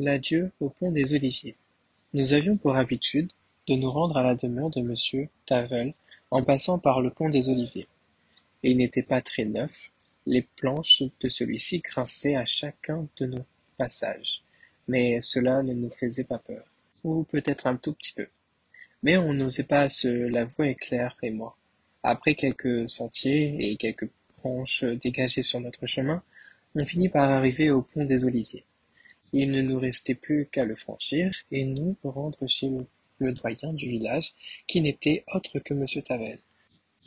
L'adieu au pont des Oliviers. Nous avions pour habitude de nous rendre à la demeure de monsieur Tavel en passant par le pont des Oliviers. Il n'était pas très neuf, les planches de celui-ci grinçaient à chacun de nos passages, mais cela ne nous faisait pas peur, ou peut-être un tout petit peu. Mais on n'osait pas se l'avouer Claire et moi. Après quelques sentiers et quelques branches dégagées sur notre chemin, on finit par arriver au pont des Oliviers. Il ne nous restait plus qu'à le franchir et nous rendre chez le doyen du village, qui n'était autre que monsieur Tavel.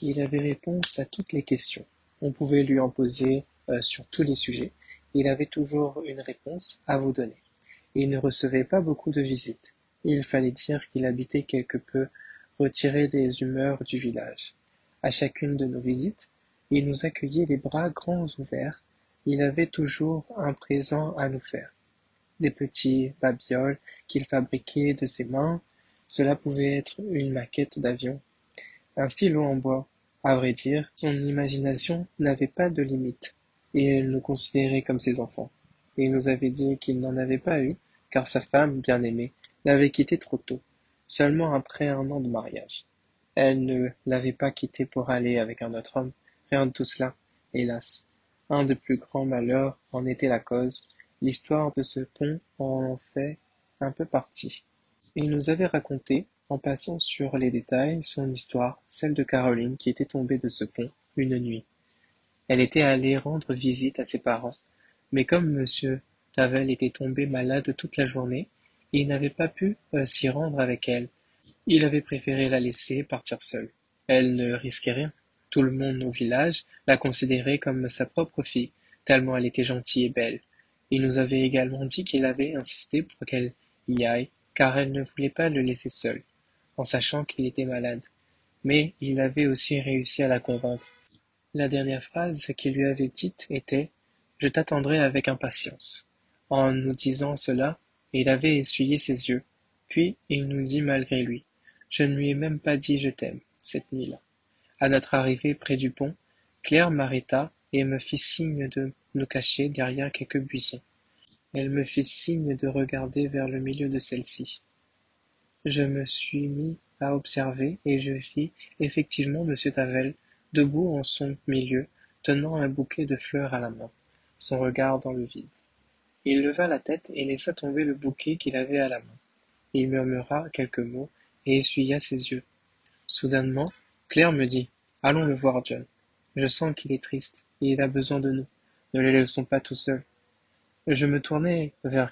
Il avait réponse à toutes les questions. On pouvait lui en poser sur tous les sujets. Il avait toujours une réponse à vous donner. Il ne recevait pas beaucoup de visites. Il fallait dire qu'il habitait quelque peu retiré des humeurs du village. À chacune de nos visites, il nous accueillait les bras grands ouverts. Il avait toujours un présent à nous faire. Des petits babioles qu'il fabriquait de ses mains, cela pouvait être une maquette d'avion, un stylo en bois. À vrai dire, son imagination n'avait pas de limite, et il nous considérait comme ses enfants. Il nous avait dit qu'il n'en avait pas eu, car sa femme, bien-aimée, l'avait quitté trop tôt, seulement après 1 an de mariage. Elle ne l'avait pas quitté pour aller avec un autre homme, rien de tout cela, hélas. Un des plus grands malheurs en était la cause, l'histoire de ce pont en fait un peu partie. Il nous avait raconté, en passant sur les détails, son histoire, celle de Caroline qui était tombée de ce pont une nuit. Elle était allée rendre visite à ses parents, mais comme monsieur Tavel était tombé malade toute la journée, il n'avait pas pu s'y rendre avec elle. Il avait préféré la laisser partir seule. Elle ne risquait rien. Tout le monde au village la considérait comme sa propre fille, tellement elle était gentille et belle. Il nous avait également dit qu'il avait insisté pour qu'elle y aille, car elle ne voulait pas le laisser seul, en sachant qu'il était malade. Mais il avait aussi réussi à la convaincre. La dernière phrase qu'il lui avait dite était « Je t'attendrai avec impatience ». En nous disant cela, il avait essuyé ses yeux, puis il nous dit malgré lui « Je ne lui ai même pas dit je t'aime, cette nuit-là ». À notre arrivée près du pont, Claire m'arrêta et me fit signe de nous cacher derrière quelques buissons. Elle me fit signe de regarder vers le milieu de celle-ci. Je me suis mis à observer et je vis effectivement monsieur Tavel, debout en son milieu, tenant un bouquet de fleurs à la main, son regard dans le vide. Il leva la tête et laissa tomber le bouquet qu'il avait à la main. Il murmura quelques mots et essuya ses yeux. Soudainement, Claire me dit « Allons le voir, John. Je sens qu'il est triste et il a besoin de nous. Ne le laissons pas tout seul. » Je me tournai vers